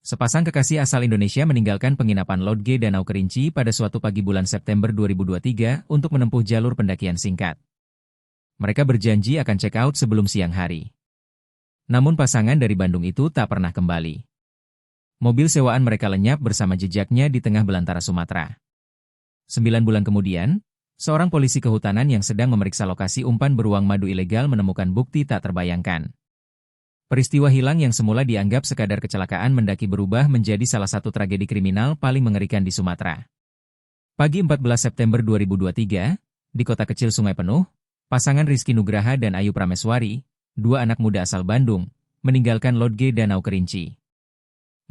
Sepasang kekasih asal Indonesia meninggalkan penginapan Lodge Danau Kerinci pada suatu pagi bulan September 2023 untuk menempuh jalur pendakian singkat. Mereka berjanji akan check out sebelum siang hari. Namun pasangan dari Bandung itu tak pernah kembali. Mobil sewaan mereka lenyap bersama jejaknya di tengah belantara Sumatera. 9 bulan kemudian, seorang polisi kehutanan yang sedang memeriksa lokasi umpan beruang madu ilegal menemukan bukti tak terbayangkan. Peristiwa hilang yang semula dianggap sekadar kecelakaan mendaki berubah menjadi salah satu tragedi kriminal paling mengerikan di Sumatera. Pagi 14 September 2023, di kota kecil Sungai Penuh, pasangan Rizky Nugraha dan Ayu Prameswari, dua anak muda asal Bandung, meninggalkan Lodge Danau Kerinci.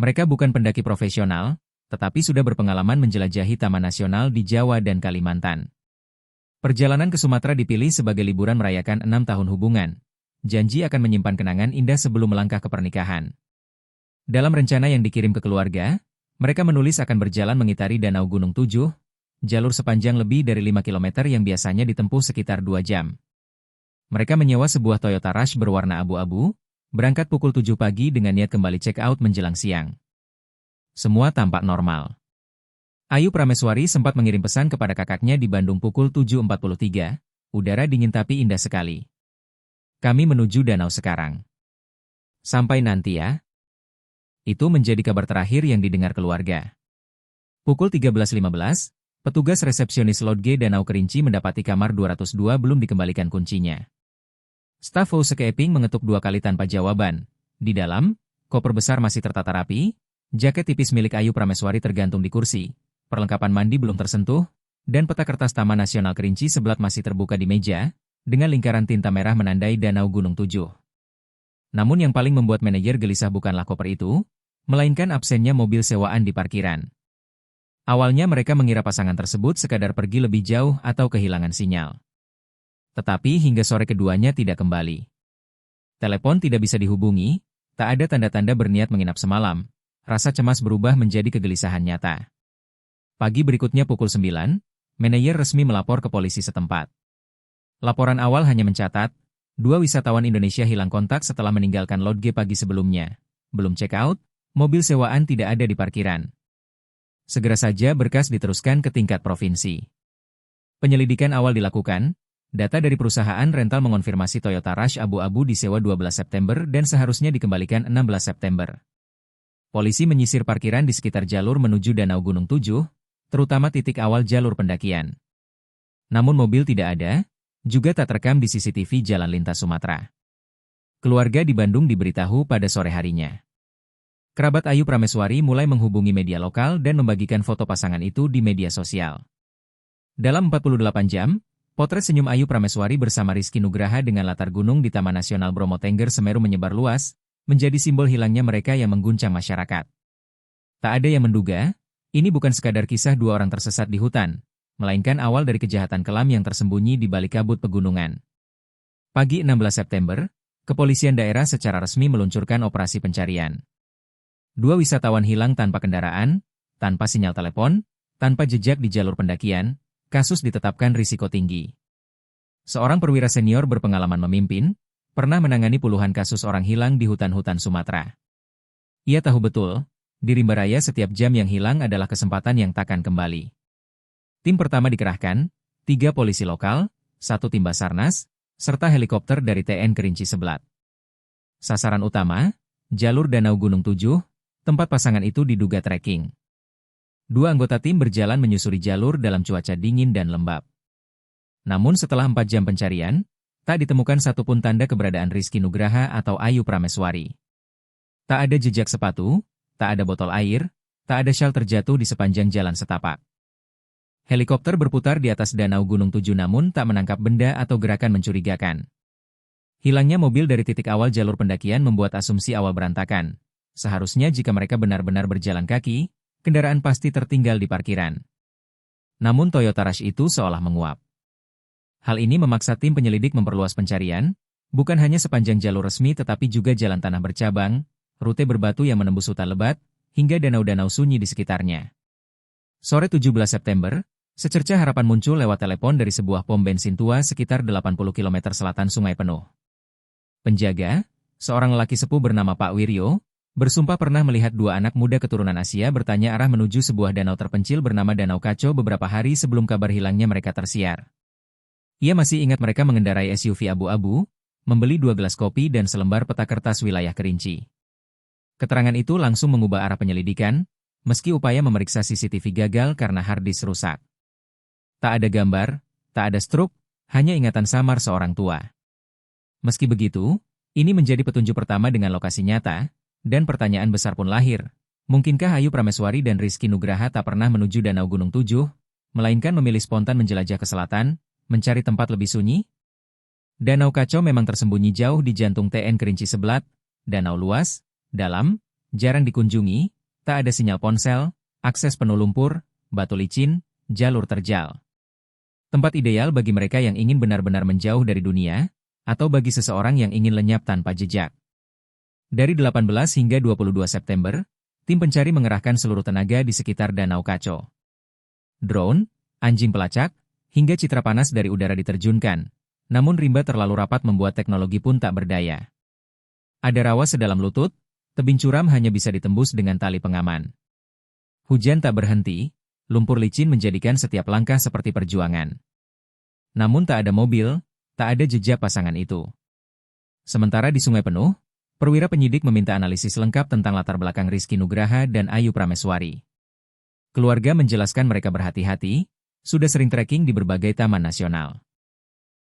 Mereka bukan pendaki profesional, tetapi sudah berpengalaman menjelajahi taman nasional di Jawa dan Kalimantan. Perjalanan ke Sumatera dipilih sebagai liburan merayakan 6 tahun hubungan. Janji akan menyimpan kenangan indah sebelum melangkah ke pernikahan. Dalam rencana yang dikirim ke keluarga, mereka menulis akan berjalan mengitari Danau Gunung Tujuh, jalur sepanjang lebih dari 5 km yang biasanya ditempuh sekitar 2 jam. Mereka menyewa sebuah Toyota Rush berwarna abu-abu, berangkat pukul 7 pagi dengan niat kembali check out menjelang siang. Semua tampak normal. Ayu Prameswari sempat mengirim pesan kepada kakaknya di Bandung pukul 7.43, udara dingin tapi indah sekali. Kami menuju danau sekarang. Sampai nanti ya. Itu menjadi kabar terakhir yang didengar keluarga. Pukul 13.15, petugas resepsionis Lodge Danau Kerinci mendapati kamar 202 belum dikembalikan kuncinya. Staf housekeeping mengetuk 2 kali tanpa jawaban. Di dalam, koper besar masih tertata rapi, jaket tipis milik Ayu Prameswari tergantung di kursi, perlengkapan mandi belum tersentuh, dan peta kertas Taman Nasional Kerinci sebelat masih terbuka di meja, dengan lingkaran tinta merah menandai Danau Gunung Tujuh. Namun yang paling membuat manajer gelisah bukanlah koper itu, melainkan absennya mobil sewaan di parkiran. Awalnya mereka mengira pasangan tersebut sekadar pergi lebih jauh atau kehilangan sinyal. Tetapi hingga sore keduanya tidak kembali. Telepon tidak bisa dihubungi, tak ada tanda-tanda berniat menginap semalam, rasa cemas berubah menjadi kegelisahan nyata. Pagi berikutnya pukul 9, manajer resmi melapor ke polisi setempat. Laporan awal hanya mencatat, 2 wisatawan Indonesia hilang kontak setelah meninggalkan Lodge pagi sebelumnya. Belum check out, mobil sewaan tidak ada di parkiran. Segera saja berkas diteruskan ke tingkat provinsi. Penyelidikan awal dilakukan, data dari perusahaan rental mengonfirmasi Toyota Rush abu-abu disewa 12 September dan seharusnya dikembalikan 16 September. Polisi menyisir parkiran di sekitar jalur menuju Danau Gunung Tujuh, terutama titik awal jalur pendakian. Namun mobil tidak ada, juga tak terekam di CCTV Jalan Lintas Sumatera. Keluarga di Bandung diberitahu pada sore harinya. Kerabat Ayu Prameswari mulai menghubungi media lokal dan membagikan foto pasangan itu di media sosial. Dalam 48 jam, potret senyum Ayu Prameswari bersama Rizky Nugraha dengan latar gunung di Taman Nasional Bromo Tengger Semeru menyebar luas, menjadi simbol hilangnya mereka yang mengguncang masyarakat. Tak ada yang menduga, ini bukan sekadar kisah 2 orang tersesat di hutan, melainkan awal dari kejahatan kelam yang tersembunyi di balik kabut pegunungan. Pagi 16 September, kepolisian daerah secara resmi meluncurkan operasi pencarian. 2 wisatawan hilang tanpa kendaraan, tanpa sinyal telepon, tanpa jejak di jalur pendakian, kasus ditetapkan risiko tinggi. Seorang perwira senior berpengalaman memimpin, pernah menangani puluhan kasus orang hilang di hutan-hutan Sumatera. Ia tahu betul, di rimba raya setiap jam yang hilang adalah kesempatan yang takkan kembali. Tim pertama dikerahkan, 3 polisi lokal, 1 tim Basarnas, serta helikopter dari TN Kerinci Seblat. Sasaran utama, jalur Danau Gunung Tujuh, tempat pasangan itu diduga trekking. 2 anggota tim berjalan menyusuri jalur dalam cuaca dingin dan lembab. Namun setelah 4 jam pencarian, tak ditemukan satupun tanda keberadaan Rizky Nugraha atau Ayu Prameswari. Tak ada jejak sepatu, tak ada botol air, tak ada syal terjatuh di sepanjang jalan setapak. Helikopter berputar di atas Danau Gunung Tujuh namun tak menangkap benda atau gerakan mencurigakan. Hilangnya mobil dari titik awal jalur pendakian membuat asumsi awal berantakan. Seharusnya jika mereka benar-benar berjalan kaki, kendaraan pasti tertinggal di parkiran. Namun Toyota Rush itu seolah menguap. Hal ini memaksa tim penyelidik memperluas pencarian, bukan hanya sepanjang jalur resmi tetapi juga jalan tanah bercabang, rute berbatu yang menembus hutan lebat, hingga danau-danau sunyi di sekitarnya. Sore 17 September, secerca harapan muncul lewat telepon dari sebuah pom bensin tua sekitar 80 km selatan Sungai Penuh. Penjaga, seorang lelaki sepuh bernama Pak Wiryo, Bersumpah pernah melihat dua anak muda keturunan Asia bertanya arah menuju sebuah danau terpencil bernama Danau Kaco beberapa hari sebelum kabar hilangnya mereka tersiar. Ia masih ingat mereka mengendarai SUV abu-abu, membeli 2 gelas kopi dan selembar peta kertas wilayah Kerinci. Keterangan itu langsung mengubah arah penyelidikan, meski upaya memeriksa CCTV gagal karena hard disk rusak. Tak ada gambar, tak ada struk, hanya ingatan samar seorang tua. Meski begitu, ini menjadi petunjuk pertama dengan lokasi nyata, dan pertanyaan besar pun lahir. Mungkinkah Ayu Prameswari dan Rizky Nugraha tak pernah menuju Danau Gunung Tujuh, melainkan memilih spontan menjelajah ke selatan, mencari tempat lebih sunyi? Danau Kaco memang tersembunyi jauh di jantung TN Kerinci Seblat, danau luas, dalam, jarang dikunjungi, tak ada sinyal ponsel, akses penuh lumpur, batu licin, jalur terjal. Tempat ideal bagi mereka yang ingin benar-benar menjauh dari dunia, atau bagi seseorang yang ingin lenyap tanpa jejak. Dari 18 hingga 22 September, tim pencari mengerahkan seluruh tenaga di sekitar Danau Kaco. Drone, anjing pelacak, hingga citra panas dari udara diterjunkan, namun rimba terlalu rapat membuat teknologi pun tak berdaya. Ada rawa sedalam lutut, tebing curam hanya bisa ditembus dengan tali pengaman. Hujan tak berhenti, lumpur licin menjadikan setiap langkah seperti perjuangan. Namun tak ada mobil, tak ada jejak pasangan itu. Sementara di Sungai Penuh, perwira penyidik meminta analisis lengkap tentang latar belakang Rizky Nugraha dan Ayu Prameswari. Keluarga menjelaskan mereka berhati-hati, sudah sering trekking di berbagai taman nasional.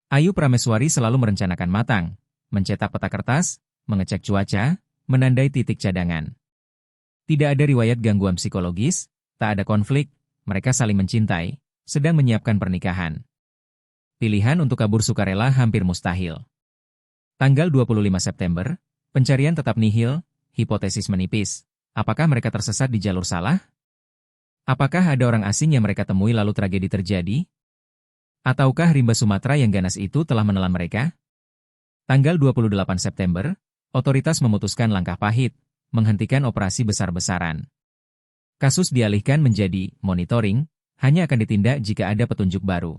Ayu Prameswari selalu merencanakan matang, mencetak peta kertas, mengecek cuaca, menandai titik cadangan. Tidak ada riwayat gangguan psikologis, tak ada konflik, mereka saling mencintai, sedang menyiapkan pernikahan. Pilihan untuk kabur sukarela hampir mustahil. Tanggal 25 September, pencarian tetap nihil, hipotesis menipis. Apakah mereka tersesat di jalur salah? Apakah ada orang asing yang mereka temui lalu tragedi terjadi? Ataukah rimba Sumatera yang ganas itu telah menelan mereka? Tanggal 28 September, otoritas memutuskan langkah pahit, menghentikan operasi besar-besaran. Kasus dialihkan menjadi monitoring, hanya akan ditindak jika ada petunjuk baru.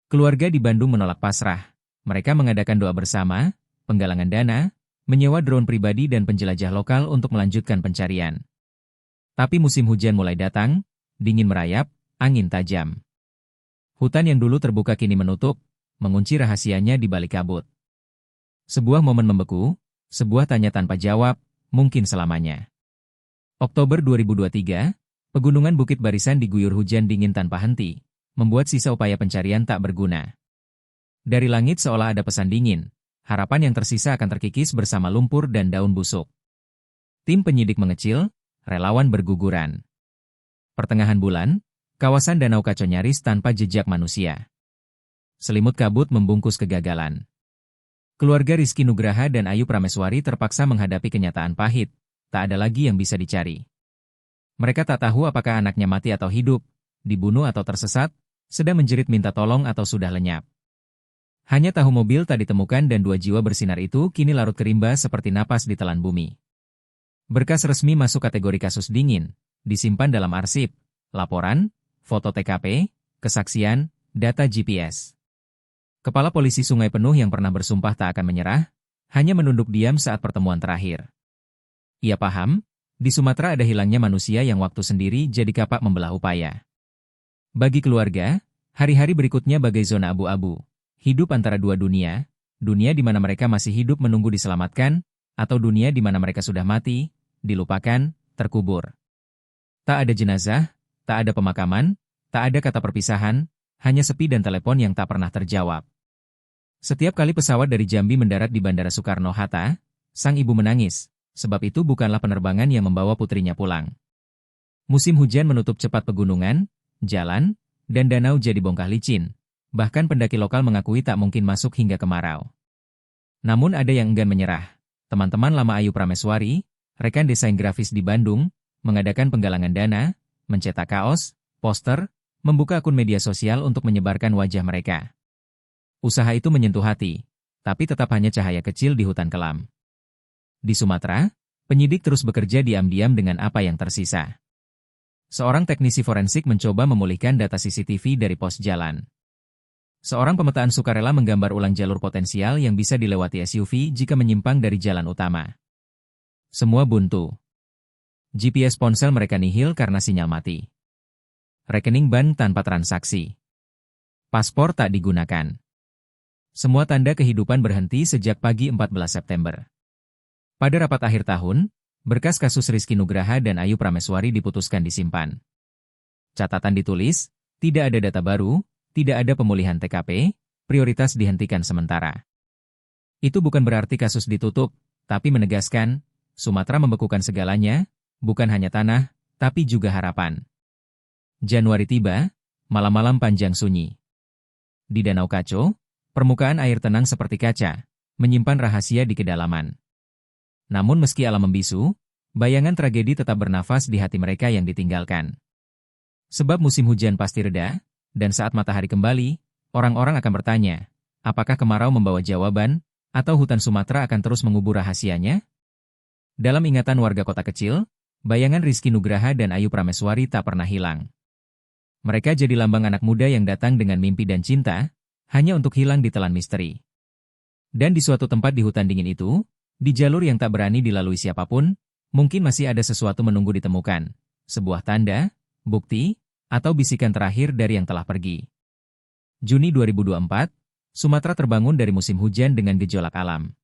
Keluarga di Bandung menolak pasrah. Mereka mengadakan doa bersama, penggalangan dana, menyewa drone pribadi dan penjelajah lokal untuk melanjutkan pencarian. Tapi musim hujan mulai datang, dingin merayap, angin tajam. Hutan yang dulu terbuka kini menutup, mengunci rahasianya di balik kabut. Sebuah momen membeku, sebuah tanya tanpa jawab, mungkin selamanya. Oktober 2023, pegunungan Bukit Barisan diguyur hujan dingin tanpa henti, membuat sisa upaya pencarian tak berguna. Dari langit seolah ada pesan dingin, harapan yang tersisa akan terkikis bersama lumpur dan daun busuk. Tim penyidik mengecil, relawan berguguran. Pertengahan bulan, kawasan Danau Kaco nyaris tanpa jejak manusia. Selimut kabut membungkus kegagalan. Keluarga Rizky Nugraha dan Ayu Prameswari terpaksa menghadapi kenyataan pahit, tak ada lagi yang bisa dicari. Mereka tak tahu apakah anaknya mati atau hidup, dibunuh atau tersesat, sedang menjerit minta tolong atau sudah lenyap. Hanya tahu mobil tak ditemukan dan 2 jiwa bersinar itu kini larut kerimba seperti napas ditelan bumi. Berkas resmi masuk kategori kasus dingin, disimpan dalam arsip, laporan, foto TKP, kesaksian, data GPS. Kepala Polisi Sungai Penuh yang pernah bersumpah tak akan menyerah, hanya menunduk diam saat pertemuan terakhir. Ia paham, di Sumatera ada hilangnya manusia yang waktu sendiri jadi kapak membelah upaya. Bagi keluarga, hari-hari berikutnya bagai zona abu-abu. Hidup antara dua dunia, dunia di mana mereka masih hidup menunggu diselamatkan, atau dunia di mana mereka sudah mati, dilupakan, terkubur. Tak ada jenazah, tak ada pemakaman, tak ada kata perpisahan, hanya sepi dan telepon yang tak pernah terjawab. Setiap kali pesawat dari Jambi mendarat di Bandara Soekarno-Hatta, sang ibu menangis, sebab itu bukanlah penerbangan yang membawa putrinya pulang. Musim hujan menutup cepat pegunungan, jalan, dan danau jadi bongkah licin. Bahkan pendaki lokal mengakui tak mungkin masuk hingga kemarau. Namun ada yang enggan menyerah. Teman-teman lama Ayu Prameswari, rekan desain grafis di Bandung, mengadakan penggalangan dana, mencetak kaos, poster, membuka akun media sosial untuk menyebarkan wajah mereka. Usaha itu menyentuh hati, tapi tetap hanya cahaya kecil di hutan kelam. Di Sumatera, penyidik terus bekerja diam-diam dengan apa yang tersisa. Seorang teknisi forensik mencoba memulihkan data CCTV dari pos jalan. Seorang pemetaan sukarela menggambar ulang jalur potensial yang bisa dilewati SUV jika menyimpang dari jalan utama. Semua buntu. GPS ponsel mereka nihil karena sinyal mati. Rekening bank tanpa transaksi. Paspor tak digunakan. Semua tanda kehidupan berhenti sejak pagi 14 September. Pada rapat akhir tahun, berkas kasus Rizky Nugraha dan Ayu Prameswari diputuskan disimpan. Catatan ditulis, tidak ada data baru, tidak ada pemulihan TKP, prioritas dihentikan sementara. Itu bukan berarti kasus ditutup, tapi menegaskan, Sumatera membekukan segalanya, bukan hanya tanah, tapi juga harapan. Januari tiba, malam-malam panjang sunyi. Di Danau Kaco, permukaan air tenang seperti kaca, menyimpan rahasia di kedalaman. Namun meski alam membisu, bayangan tragedi tetap bernafas di hati mereka yang ditinggalkan. Sebab musim hujan pasti reda, dan saat matahari kembali, orang-orang akan bertanya, apakah kemarau membawa jawaban, atau hutan Sumatera akan terus mengubur rahasianya? Dalam ingatan warga kota kecil, bayangan Rizky Nugraha dan Ayu Prameswari tak pernah hilang. Mereka jadi lambang anak muda yang datang dengan mimpi dan cinta, hanya untuk hilang di telan misteri. Dan di suatu tempat di hutan dingin itu, di jalur yang tak berani dilalui siapapun, mungkin masih ada sesuatu menunggu ditemukan. Sebuah tanda, bukti, atau bisikan terakhir dari yang telah pergi. Juni 2024, Sumatera terbangun dari musim hujan dengan gejolak alam.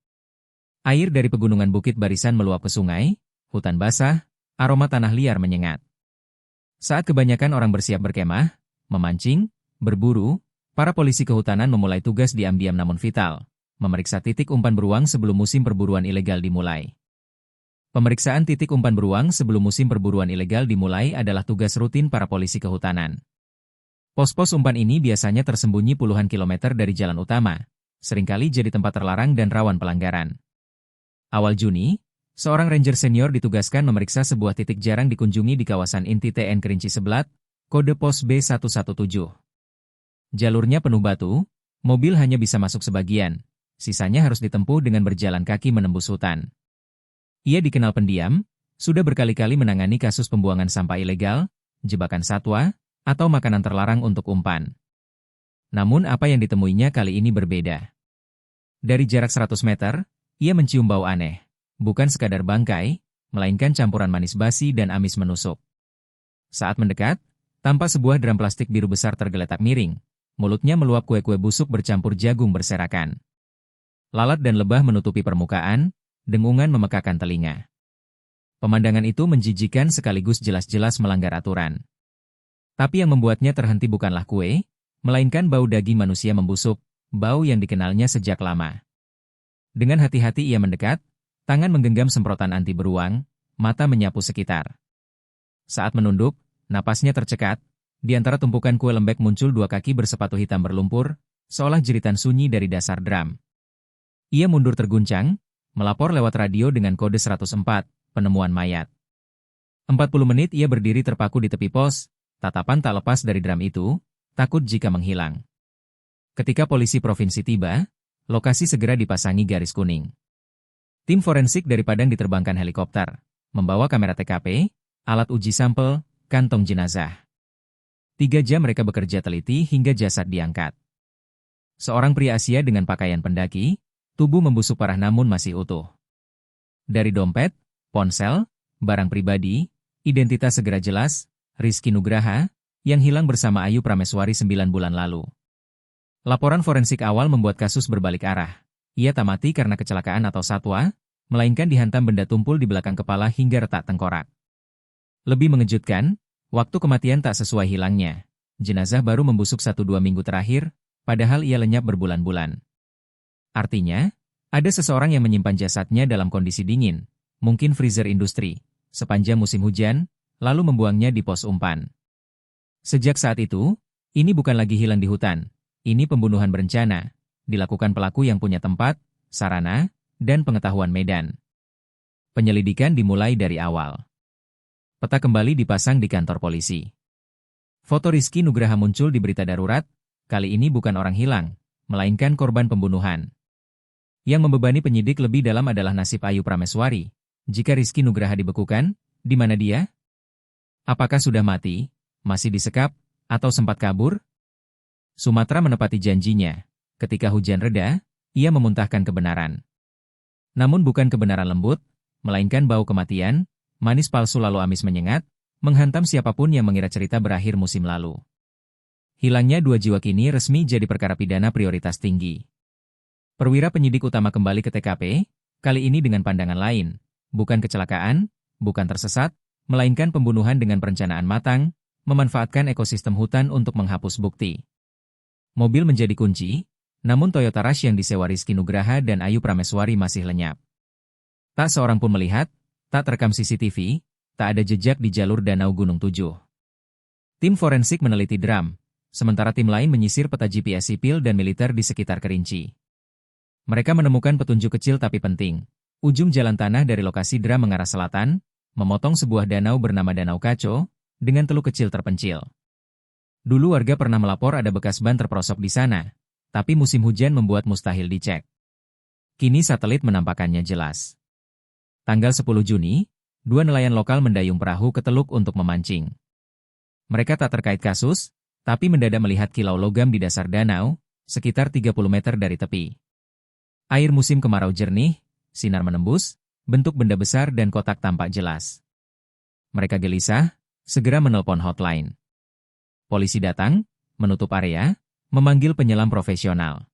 Air dari pegunungan Bukit Barisan meluap ke sungai, hutan basah, aroma tanah liar menyengat. Saat kebanyakan orang bersiap berkemah, memancing, berburu, para polisi kehutanan memulai tugas diam-diam namun vital, memeriksa titik umpan beruang sebelum musim perburuan ilegal dimulai. Pemeriksaan titik umpan beruang sebelum musim perburuan ilegal dimulai adalah tugas rutin para polisi kehutanan. Pos-pos umpan ini biasanya tersembunyi puluhan kilometer dari jalan utama, seringkali jadi tempat terlarang dan rawan pelanggaran. Awal Juni, seorang ranger senior ditugaskan memeriksa sebuah titik jarang dikunjungi di kawasan inti TN Kerinci Sebelat, kode pos B117. Jalurnya penuh batu, mobil hanya bisa masuk sebagian, sisanya harus ditempuh dengan berjalan kaki menembus hutan. Ia dikenal pendiam, sudah berkali-kali menangani kasus pembuangan sampah ilegal, jebakan satwa, atau makanan terlarang untuk umpan. Namun apa yang ditemuinya kali ini berbeda. Dari jarak 100 meter, ia mencium bau aneh. Bukan sekadar bangkai, melainkan campuran manis basi dan amis menusuk. Saat mendekat, tampak sebuah drum plastik biru besar tergeletak miring. Mulutnya meluap kue-kue busuk bercampur jagung berserakan. Lalat dan lebah menutupi permukaan, dengungan memekakan telinga. Pemandangan itu menjijikan sekaligus jelas-jelas melanggar aturan. Tapi yang membuatnya terhenti bukanlah kue, melainkan bau daging manusia membusuk, bau yang dikenalnya sejak lama. Dengan hati-hati ia mendekat, tangan menggenggam semprotan anti beruang, mata menyapu sekitar. Saat menunduk, napasnya tercekat, di antara tumpukan kue lembek muncul dua kaki bersepatu hitam berlumpur, seolah jeritan sunyi dari dasar drum. Ia mundur terguncang, melapor lewat radio dengan kode 104, penemuan mayat. 40 menit ia berdiri terpaku di tepi pos, tatapan tak lepas dari drum itu, takut jika menghilang. Ketika polisi provinsi tiba, lokasi segera dipasangi garis kuning. Tim forensik dari Padang diterbangkan helikopter, membawa kamera TKP, alat uji sampel, kantong jenazah. 3 jam mereka bekerja teliti hingga jasad diangkat. Seorang pria Asia dengan pakaian pendaki, tubuh membusuk parah namun masih utuh. Dari dompet, ponsel, barang pribadi, identitas segera jelas, Rizky Nugraha, yang hilang bersama Ayu Prameswari 9 bulan lalu. Laporan forensik awal membuat kasus berbalik arah. Ia tak mati karena kecelakaan atau satwa, melainkan dihantam benda tumpul di belakang kepala hingga retak tengkorak. Lebih mengejutkan, waktu kematian tak sesuai hilangnya. Jenazah baru membusuk 1-2 minggu terakhir, padahal ia lenyap berbulan-bulan. Artinya, ada seseorang yang menyimpan jasadnya dalam kondisi dingin, mungkin freezer industri, sepanjang musim hujan, lalu membuangnya di pos umpan. Sejak saat itu, ini bukan lagi hilang di hutan, ini pembunuhan berencana, dilakukan pelaku yang punya tempat, sarana, dan pengetahuan medan. Penyelidikan dimulai dari awal. Peta kembali dipasang di kantor polisi. Foto Rizky Nugraha muncul di berita darurat, kali ini bukan orang hilang, melainkan korban pembunuhan. Yang membebani penyidik lebih dalam adalah nasib Ayu Prameswari. Jika Rizky Nugraha dibekukan, di mana dia? Apakah sudah mati, masih disekap, atau sempat kabur? Sumatera menepati janjinya. Ketika hujan reda, ia memuntahkan kebenaran. Namun bukan kebenaran lembut, melainkan bau kematian, manis palsu lalu amis menyengat, menghantam siapapun yang mengira cerita berakhir musim lalu. Hilangnya 2 jiwa kini resmi jadi perkara pidana prioritas tinggi. Perwira penyidik utama kembali ke TKP, kali ini dengan pandangan lain. Bukan kecelakaan, bukan tersesat, melainkan pembunuhan dengan perencanaan matang, memanfaatkan ekosistem hutan untuk menghapus bukti. Mobil menjadi kunci, namun Toyota Rush yang disewa Rizky Nugraha dan Ayu Prameswari masih lenyap. Tak seorang pun melihat, tak terekam CCTV, tak ada jejak di jalur Danau Gunung 7. Tim forensik meneliti dram, sementara tim lain menyisir peta GPS sipil dan militer di sekitar Kerinci. Mereka menemukan petunjuk kecil tapi penting. Ujung jalan tanah dari lokasi dram mengarah selatan, memotong sebuah danau bernama Danau Kaco, dengan teluk kecil terpencil. Dulu warga pernah melapor ada bekas ban terperosok di sana, tapi musim hujan membuat mustahil dicek. Kini satelit menampakkannya jelas. Tanggal 10 Juni, 2 nelayan lokal mendayung perahu ke teluk untuk memancing. Mereka tak terkait kasus, tapi mendadak melihat kilau logam di dasar danau, sekitar 30 meter dari tepi. Air musim kemarau jernih, sinar menembus, bentuk benda besar dan kotak tampak jelas. Mereka gelisah, segera menelpon hotline. Polisi datang, menutup area, memanggil penyelam profesional.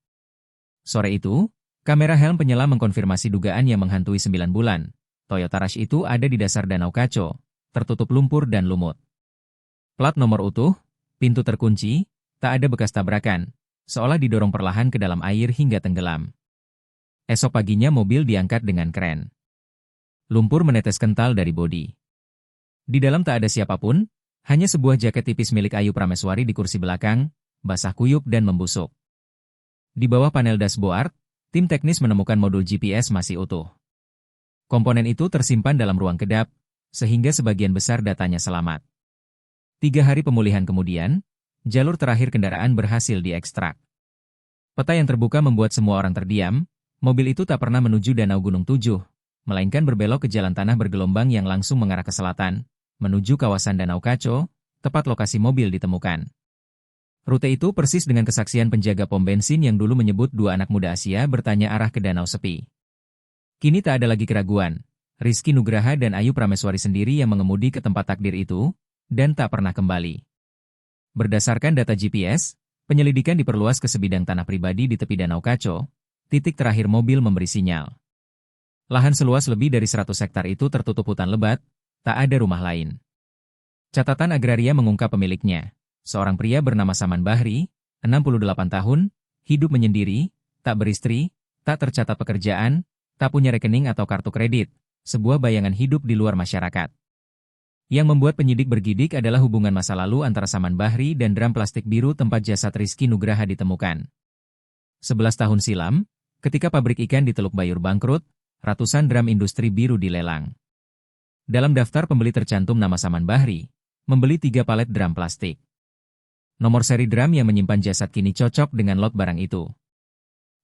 Sore itu, kamera helm penyelam mengkonfirmasi dugaan yang menghantui 9 bulan. Toyota Rush itu ada di dasar Danau Kaco, tertutup lumpur dan lumut. Plat nomor utuh, pintu terkunci, tak ada bekas tabrakan, seolah didorong perlahan ke dalam air hingga tenggelam. Esok paginya mobil diangkat dengan kren. Lumpur menetes kental dari bodi. Di dalam tak ada siapapun, hanya sebuah jaket tipis milik Ayu Prameswari di kursi belakang, basah kuyup dan membusuk. Di bawah panel dashboard, tim teknis menemukan modul GPS masih utuh. Komponen itu tersimpan dalam ruang kedap, sehingga sebagian besar datanya selamat. 3 hari pemulihan kemudian, jalur terakhir kendaraan berhasil diekstrak. Peta yang terbuka membuat semua orang terdiam, mobil itu tak pernah menuju Danau Gunung 7, melainkan berbelok ke jalan tanah bergelombang yang langsung mengarah ke selatan, menuju kawasan Danau Kaco, tepat lokasi mobil ditemukan. Rute itu persis dengan kesaksian penjaga pom bensin yang dulu menyebut 2 anak muda Asia bertanya arah ke danau sepi. Kini tak ada lagi keraguan, Rizky Nugraha dan Ayu Prameswari sendiri yang mengemudi ke tempat takdir itu, dan tak pernah kembali. Berdasarkan data GPS, penyelidikan diperluas ke sebidang tanah pribadi di tepi Danau Kaco, titik terakhir mobil memberi sinyal. Lahan seluas lebih dari 100 hektar itu tertutup hutan lebat, tak ada rumah lain. Catatan agraria mengungkap pemiliknya, seorang pria bernama Saman Bahri, 68 tahun, hidup menyendiri, tak beristri, tak tercatat pekerjaan, tak punya rekening atau kartu kredit, sebuah bayangan hidup di luar masyarakat. Yang membuat penyidik bergidik adalah hubungan masa lalu antara Saman Bahri dan dram plastik biru tempat jasad Rizky Nugraha ditemukan. 11 tahun silam, ketika pabrik ikan di Teluk Bayur bangkrut, ratusan dram industri biru dilelang. Dalam daftar pembeli tercantum nama Saman Bahri, membeli 3 palet dram plastik. Nomor seri dram yang menyimpan jasad kini cocok dengan lot barang itu.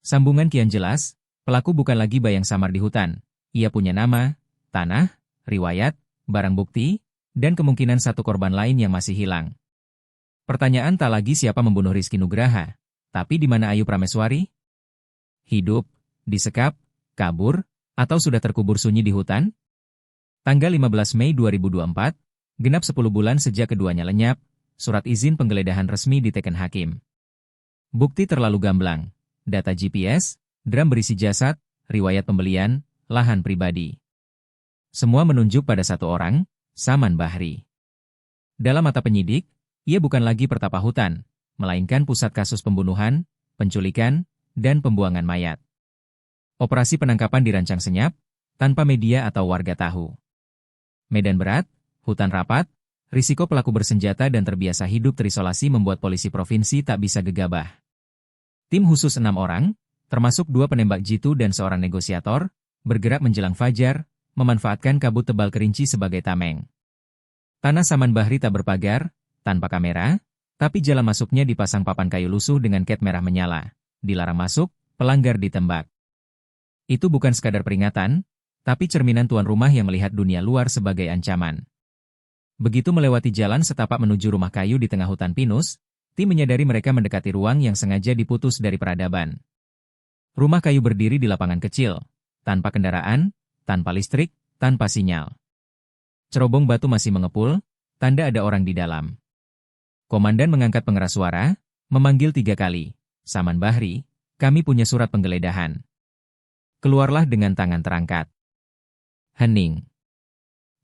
Sambungan kian jelas, pelaku bukan lagi bayang samar di hutan. Ia punya nama, tanah, riwayat, barang bukti, dan kemungkinan satu korban lain yang masih hilang. Pertanyaan tak lagi siapa membunuh Rizky Nugraha, tapi di mana Ayu Prameswari? Hidup, disekap, kabur, atau sudah terkubur sunyi di hutan? Tanggal 15 Mei 2024, genap 10 bulan sejak keduanya lenyap, surat izin penggeledahan resmi diteken hakim. Bukti terlalu gamblang, data GPS, dram berisi jasad, riwayat pembelian, lahan pribadi. Semua menunjuk pada satu orang, Saman Bahri. Dalam mata penyidik, ia bukan lagi pertapa hutan, melainkan pusat kasus pembunuhan, penculikan, dan pembuangan mayat. Operasi penangkapan dirancang senyap, tanpa media atau warga tahu. Medan berat, hutan rapat, risiko pelaku bersenjata dan terbiasa hidup terisolasi membuat polisi provinsi tak bisa gegabah. Tim khusus 6 orang, termasuk 2 penembak jitu dan seorang negosiator, bergerak menjelang fajar, memanfaatkan kabut tebal Kerinci sebagai tameng. Tanah Saman Bahri tak berpagar, tanpa kamera, tapi jalan masuknya dipasang papan kayu lusuh dengan cat merah menyala. Dilarang masuk, pelanggar ditembak. Itu bukan sekadar peringatan, tapi cerminan tuan rumah yang melihat dunia luar sebagai ancaman. Begitu melewati jalan setapak menuju rumah kayu di tengah hutan pinus, tim menyadari mereka mendekati ruang yang sengaja diputus dari peradaban. Rumah kayu berdiri di lapangan kecil, tanpa kendaraan, tanpa listrik, tanpa sinyal. Cerobong batu masih mengepul, tanda ada orang di dalam. Komandan mengangkat pengeras suara, memanggil 3 kali. Saman Bahri, kami punya surat penggeledahan. Keluarlah dengan tangan terangkat. Hening.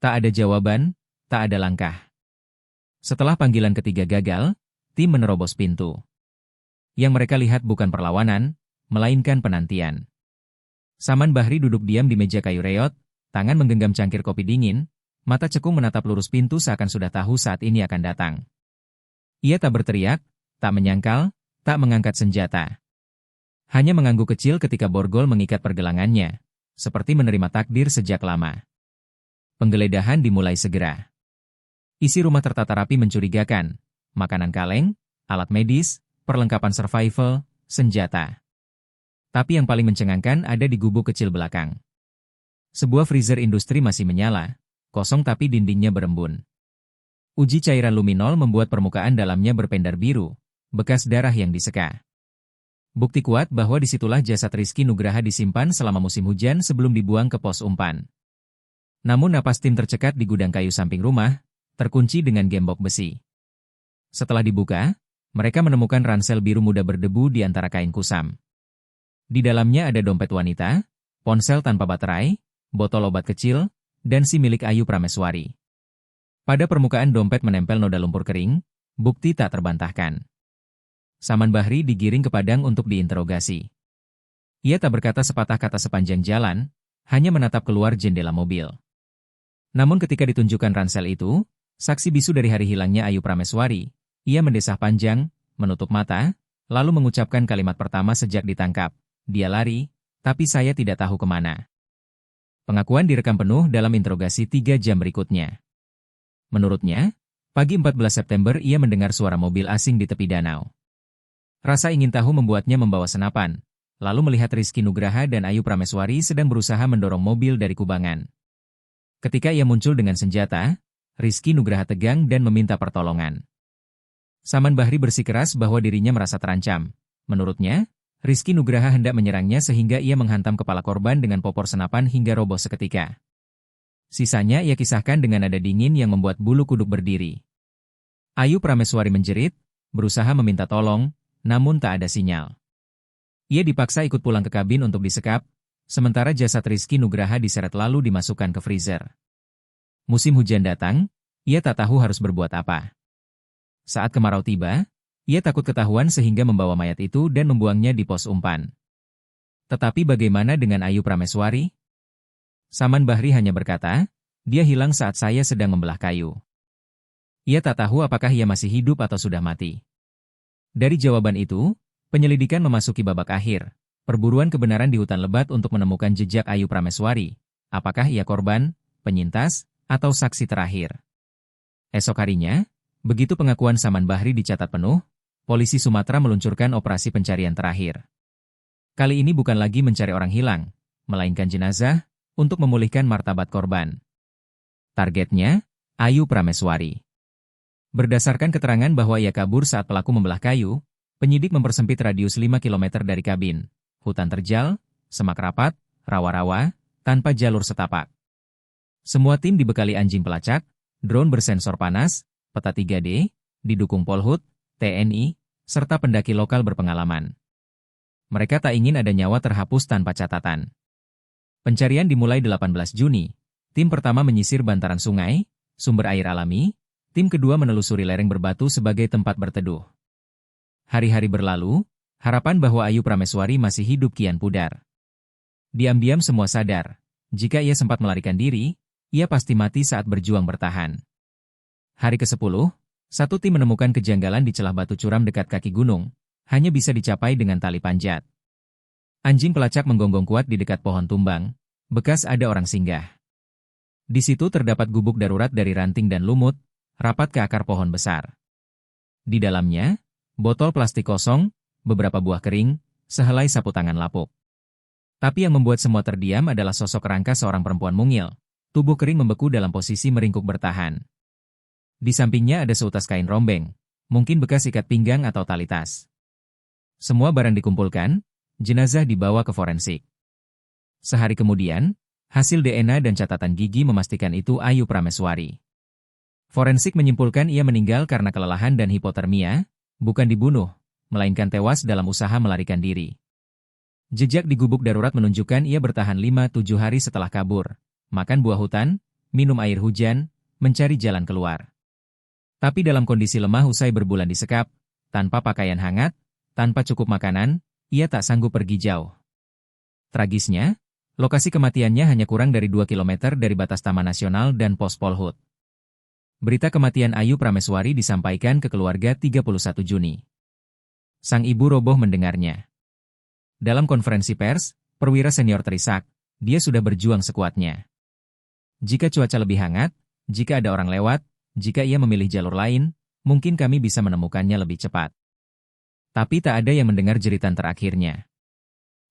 Tak ada jawaban, tak ada langkah. Setelah panggilan ketiga gagal, tim menerobos pintu. Yang mereka lihat bukan perlawanan, melainkan penantian. Saman Bahri duduk diam di meja kayu reot, tangan menggenggam cangkir kopi dingin, mata cekung menatap lurus pintu seakan sudah tahu saat ini akan datang. Ia tak berteriak, tak menyangkal, tak mengangkat senjata. Hanya mengangguk kecil ketika borgol mengikat pergelangannya, seperti menerima takdir sejak lama. Penggeledahan dimulai segera. Isi rumah tertata rapi mencurigakan, makanan kaleng, alat medis, perlengkapan survival, senjata. Tapi yang paling mencengangkan ada di gubuk kecil belakang. Sebuah freezer industri masih menyala, kosong tapi dindingnya berembun. Uji cairan luminol membuat permukaan dalamnya berpendar biru, bekas darah yang diseka. Bukti kuat bahwa disitulah jasad Rizky Nugraha disimpan selama musim hujan sebelum dibuang ke pos umpan. Namun napas tim tercekat di gudang kayu samping rumah, terkunci dengan gembok besi. Setelah dibuka, mereka menemukan ransel biru muda berdebu di antara kain kusam. Di dalamnya ada dompet wanita, ponsel tanpa baterai, botol obat kecil, dan SIM milik Ayu Prameswari. Pada permukaan dompet menempel noda lumpur kering, bukti tak terbantahkan. Saman Bahri digiring ke Padang untuk diinterogasi. Ia tak berkata sepatah kata sepanjang jalan, hanya menatap keluar jendela mobil. Namun ketika ditunjukkan ransel itu, saksi bisu dari hari hilangnya Ayu Prameswari, ia mendesah panjang, menutup mata, lalu mengucapkan kalimat pertama sejak ditangkap. Dia lari, tapi saya tidak tahu kemana. Pengakuan direkam penuh dalam interogasi 3 jam berikutnya. Menurutnya, pagi 14 September ia mendengar suara mobil asing di tepi danau. Rasa ingin tahu membuatnya membawa senapan, lalu melihat Rizky Nugraha dan Ayu Prameswari sedang berusaha mendorong mobil dari kubangan. Ketika ia muncul dengan senjata, Rizky Nugraha tegang dan meminta pertolongan. Saman Bahri bersikeras bahwa dirinya merasa terancam. Menurutnya, Rizky Nugraha hendak menyerangnya sehingga ia menghantam kepala korban dengan popor senapan hingga roboh seketika. Sisanya ia kisahkan dengan nada dingin yang membuat bulu kuduk berdiri. Ayu Prameswari menjerit, berusaha meminta tolong, namun tak ada sinyal. Ia dipaksa ikut pulang ke kabin untuk disekap, sementara jasad Rizky Nugraha diseret lalu dimasukkan ke freezer. Musim hujan datang, ia tak tahu harus berbuat apa. Saat kemarau tiba, ia takut ketahuan sehingga membawa mayat itu dan membuangnya di pos umpan. Tetapi bagaimana dengan Ayu Prameswari? Saman Bahri hanya berkata, dia hilang saat saya sedang membelah kayu. Ia tak tahu apakah ia masih hidup atau sudah mati. Dari jawaban itu, penyelidikan memasuki babak akhir. Perburuan kebenaran di hutan lebat untuk menemukan jejak Ayu Prameswari. Apakah ia korban, penyintas, atau saksi terakhir? Esok harinya, begitu pengakuan Saman Bahri dicatat penuh, polisi Sumatera meluncurkan operasi pencarian terakhir. Kali ini bukan lagi mencari orang hilang, melainkan jenazah, untuk memulihkan martabat korban. Targetnya, Ayu Prameswari. Berdasarkan keterangan bahwa ia kabur saat pelaku membelah kayu, penyidik mempersempit radius 5 km dari kabin. Hutan terjal, semak rapat, rawa-rawa, tanpa jalur setapak. Semua tim dibekali anjing pelacak, drone bersensor panas, peta 3D, didukung Polhut, TNI, serta pendaki lokal berpengalaman. Mereka tak ingin ada nyawa terhapus tanpa catatan. Pencarian dimulai 18 Juni. Tim pertama menyisir bantaran sungai, sumber air alami, tim kedua menelusuri lereng berbatu sebagai tempat berteduh. Hari-hari berlalu, harapan bahwa Ayu Prameswari masih hidup kian pudar. Diam-diam semua sadar, jika ia sempat melarikan diri, ia pasti mati saat berjuang bertahan. Hari ke-10, satu tim menemukan kejanggalan di celah batu curam dekat kaki gunung, hanya bisa dicapai dengan tali panjat. Anjing pelacak menggonggong kuat di dekat pohon tumbang, bekas ada orang singgah. Di situ terdapat gubuk darurat dari ranting dan lumut, rapat ke akar pohon besar. Di dalamnya, botol plastik kosong, beberapa buah kering, sehelai sapu tangan lapuk. Tapi yang membuat semua terdiam adalah sosok rangka seorang perempuan mungil, tubuh kering membeku dalam posisi meringkuk bertahan. Di sampingnya ada seutas kain rombeng, mungkin bekas ikat pinggang atau tali tas. Semua barang dikumpulkan, jenazah dibawa ke forensik. Sehari kemudian, Hasil DNA dan catatan gigi memastikan itu Ayu Prameswari. Forensik menyimpulkan ia meninggal karena kelelahan dan hipotermia, bukan dibunuh, melainkan tewas dalam usaha melarikan diri. Jejak di gubuk darurat menunjukkan ia bertahan 5-7 hari setelah kabur, makan buah hutan, minum air hujan, mencari jalan keluar. Tapi dalam kondisi lemah usai berbulan disekap, tanpa pakaian hangat, tanpa cukup makanan, ia tak sanggup pergi jauh. Tragisnya, lokasi kematiannya hanya kurang dari 2 km dari batas Taman Nasional dan pos Polhut. Berita kematian Ayu Prameswari disampaikan ke keluarga 31 Juni. Sang ibu roboh mendengarnya. Dalam konferensi pers, perwira senior terisak, dia sudah berjuang sekuatnya. Jika cuaca lebih hangat, jika ada orang lewat, jika ia memilih jalur lain, mungkin kami bisa menemukannya lebih cepat. Tapi tak ada yang mendengar jeritan terakhirnya.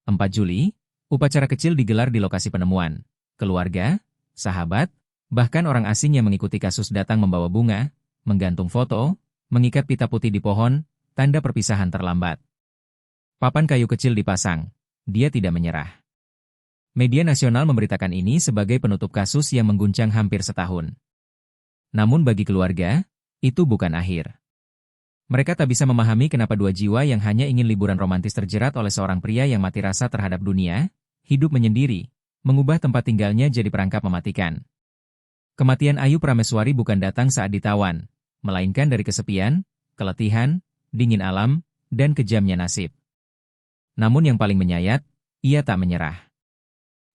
4 Juli, upacara kecil digelar di lokasi penemuan. Keluarga, sahabat, bahkan orang asing yang mengikuti kasus datang membawa bunga, menggantung foto, mengikat pita putih di pohon, tanda perpisahan terlambat. Papan kayu kecil dipasang. Dia tidak menyerah. Media nasional memberitakan ini sebagai penutup kasus yang mengguncang hampir setahun. Namun bagi keluarga, itu bukan akhir. Mereka tak bisa memahami kenapa 2 jiwa yang hanya ingin liburan romantis terjerat oleh seorang pria yang mati rasa terhadap dunia, hidup menyendiri, mengubah tempat tinggalnya jadi perangkap mematikan. Kematian Ayu Prameswari bukan datang saat ditawan, melainkan dari kesepian, keletihan, dingin alam, dan kejamnya nasib. Namun yang paling menyayat, ia tak menyerah.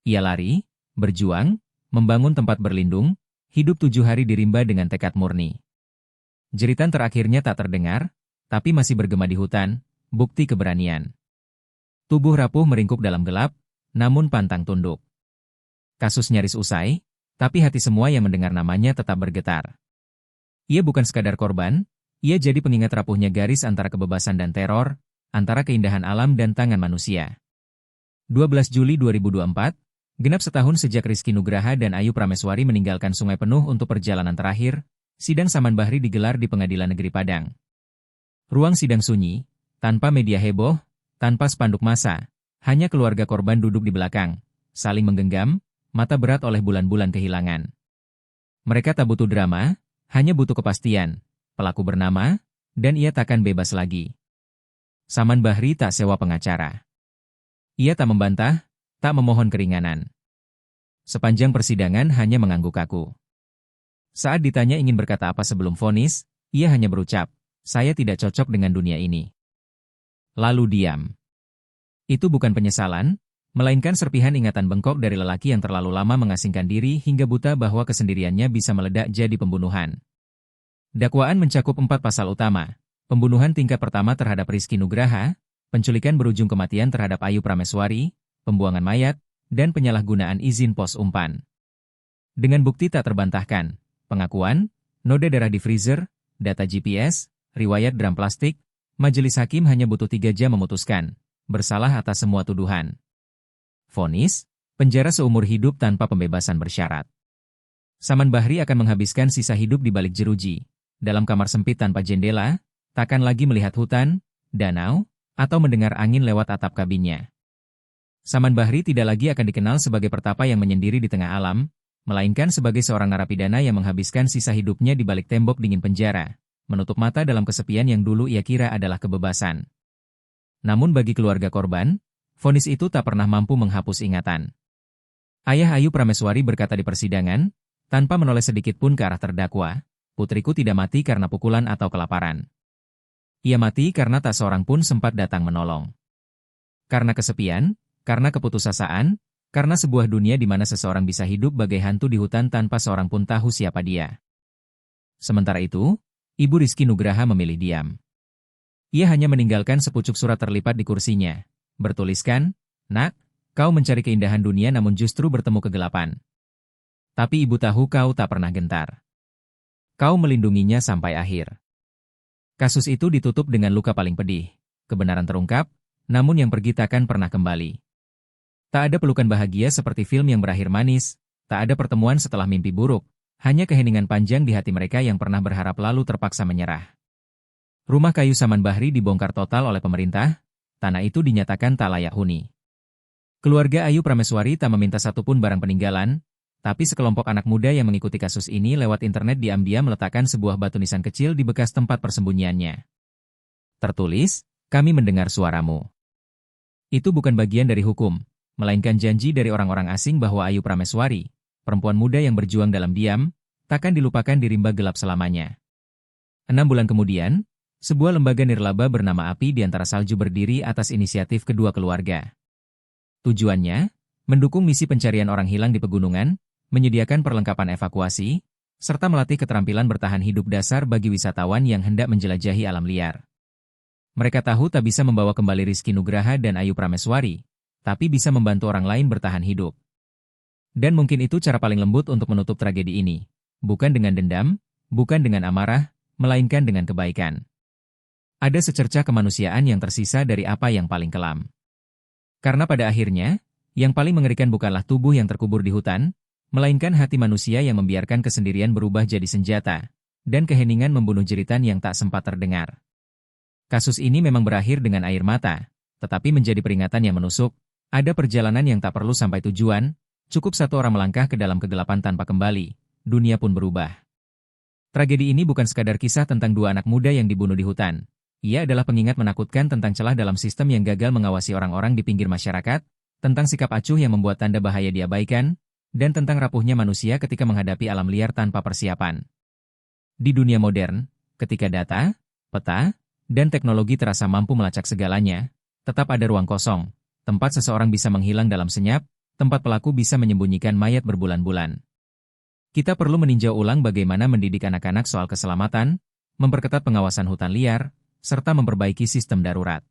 Ia lari, berjuang, membangun tempat berlindung, hidup 7 hari di rimba dengan tekad murni. Jeritan terakhirnya tak terdengar, tapi masih bergema di hutan, bukti keberanian. Tubuh rapuh meringkuk dalam gelap, namun pantang tunduk. Kasus nyaris usai, tapi hati semua yang mendengar namanya tetap bergetar. Ia bukan sekadar korban, ia jadi pengingat rapuhnya garis antara kebebasan dan teror, antara keindahan alam dan tangan manusia. 12 Juli 2024, genap setahun sejak Rizky Nugraha dan Ayu Prameswari meninggalkan Sungai Penuh untuk perjalanan terakhir, sidang Saman Bahri digelar di Pengadilan Negeri Padang. Ruang sidang sunyi, tanpa media heboh, tanpa spanduk massa, hanya keluarga korban duduk di belakang, saling menggenggam, mata berat oleh bulan-bulan kehilangan. Mereka tak butuh drama, hanya butuh kepastian, pelaku bernama, dan ia takkan bebas lagi. Saman Bahri tak sewa pengacara. Ia tak membantah, tak memohon keringanan. Sepanjang persidangan hanya mengangguk kaku. Saat ditanya ingin berkata apa sebelum vonis, ia hanya berucap, "Saya tidak cocok dengan dunia ini." Lalu diam. Itu bukan penyesalan, melainkan serpihan ingatan bengkok dari lelaki yang terlalu lama mengasingkan diri hingga buta bahwa kesendiriannya bisa meledak jadi pembunuhan. Dakwaan mencakup 4 pasal utama, pembunuhan tingkat pertama terhadap Rizky Nugraha, penculikan berujung kematian terhadap Ayu Prameswari, pembuangan mayat, dan penyalahgunaan izin pos umpan. Dengan bukti tak terbantahkan, pengakuan, noda darah di freezer, data GPS, riwayat drum plastik, majelis hakim hanya butuh 3 jam memutuskan, bersalah atas semua tuduhan. Vonis, penjara seumur hidup tanpa pembebasan bersyarat. Saman Bahri akan menghabiskan sisa hidup di balik jeruji, dalam kamar sempit tanpa jendela, takkan lagi melihat hutan, danau, atau mendengar angin lewat atap kabinnya. Saman Bahri tidak lagi akan dikenal sebagai pertapa yang menyendiri di tengah alam, melainkan sebagai seorang narapidana yang menghabiskan sisa hidupnya di balik tembok dingin penjara, menutup mata dalam kesepian yang dulu ia kira adalah kebebasan. Namun bagi keluarga korban, vonis itu tak pernah mampu menghapus ingatan. Ayah Ayu Prameswari berkata di persidangan, tanpa menoleh sedikit pun ke arah terdakwa, "Putriku tidak mati karena pukulan atau kelaparan. Ia mati karena tak seorang pun sempat datang menolong. Karena kesepian, karena keputusasaan, karena sebuah dunia di mana seseorang bisa hidup bagai hantu di hutan tanpa seorang pun tahu siapa dia." Sementara itu, Ibu Rizky Nugraha memilih diam. Ia hanya meninggalkan sepucuk surat terlipat di kursinya, bertuliskan, "Nak, kau mencari keindahan dunia namun justru bertemu kegelapan. Tapi ibu tahu kau tak pernah gentar. Kau melindunginya sampai akhir." Kasus itu ditutup dengan luka paling pedih. Kebenaran terungkap, namun yang pergi takkan pernah kembali. Tak ada pelukan bahagia seperti film yang berakhir manis, tak ada pertemuan setelah mimpi buruk, hanya keheningan panjang di hati mereka yang pernah berharap lalu terpaksa menyerah. Rumah kayu Saman Bahri dibongkar total oleh pemerintah, tanah itu dinyatakan tak layak huni. Keluarga Ayu Prameswari tak meminta satupun barang peninggalan, tapi sekelompok anak muda yang mengikuti kasus ini lewat internet diam-diam meletakkan sebuah batu nisan kecil di bekas tempat persembunyiannya. Tertulis, "Kami mendengar suaramu." Itu bukan bagian dari hukum, melainkan janji dari orang-orang asing bahwa Ayu Prameswari, perempuan muda yang berjuang dalam diam, takkan dilupakan di rimba gelap selamanya. 6 bulan kemudian, sebuah lembaga nirlaba bernama Api di antara salju berdiri atas inisiatif kedua keluarga. Tujuannya, mendukung misi pencarian orang hilang di pegunungan, menyediakan perlengkapan evakuasi, serta melatih keterampilan bertahan hidup dasar bagi wisatawan yang hendak menjelajahi alam liar. Mereka tahu tak bisa membawa kembali Rizky Nugraha dan Ayu Prameswari, tapi bisa membantu orang lain bertahan hidup. Dan mungkin itu cara paling lembut untuk menutup tragedi ini. Bukan dengan dendam, bukan dengan amarah, melainkan dengan kebaikan. Ada secercah kemanusiaan yang tersisa dari apa yang paling kelam. Karena pada akhirnya, yang paling mengerikan bukanlah tubuh yang terkubur di hutan, melainkan hati manusia yang membiarkan kesendirian berubah jadi senjata, dan keheningan membunuh jeritan yang tak sempat terdengar. Kasus ini memang berakhir dengan air mata, tetapi menjadi peringatan yang menusuk, ada perjalanan yang tak perlu sampai tujuan, cukup satu orang melangkah ke dalam kegelapan tanpa kembali, dunia pun berubah. Tragedi ini bukan sekadar kisah tentang dua anak muda yang dibunuh di hutan. Ia adalah pengingat menakutkan tentang celah dalam sistem yang gagal mengawasi orang-orang di pinggir masyarakat, tentang sikap acuh yang membuat tanda bahaya diabaikan, dan tentang rapuhnya manusia ketika menghadapi alam liar tanpa persiapan. Di dunia modern, ketika data, peta, dan teknologi terasa mampu melacak segalanya, tetap ada ruang kosong, tempat seseorang bisa menghilang dalam senyap, tempat pelaku bisa menyembunyikan mayat berbulan-bulan. Kita perlu meninjau ulang bagaimana mendidik anak-anak soal keselamatan, memperketat pengawasan hutan liar, serta memperbaiki sistem darurat.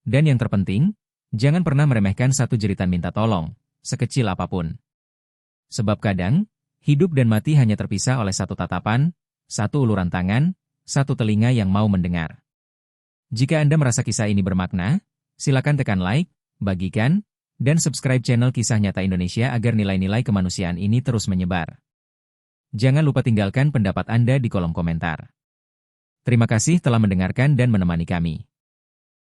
Dan yang terpenting, jangan pernah meremehkan satu jeritan minta tolong, sekecil apapun. Sebab kadang, hidup dan mati hanya terpisah oleh satu tatapan, satu uluran tangan, satu telinga yang mau mendengar. Jika Anda merasa kisah ini bermakna, silakan tekan like, bagikan, dan subscribe channel Kisah Nyata Indonesia agar nilai-nilai kemanusiaan ini terus menyebar. Jangan lupa tinggalkan pendapat Anda di kolom komentar. Terima kasih telah mendengarkan dan menemani kami.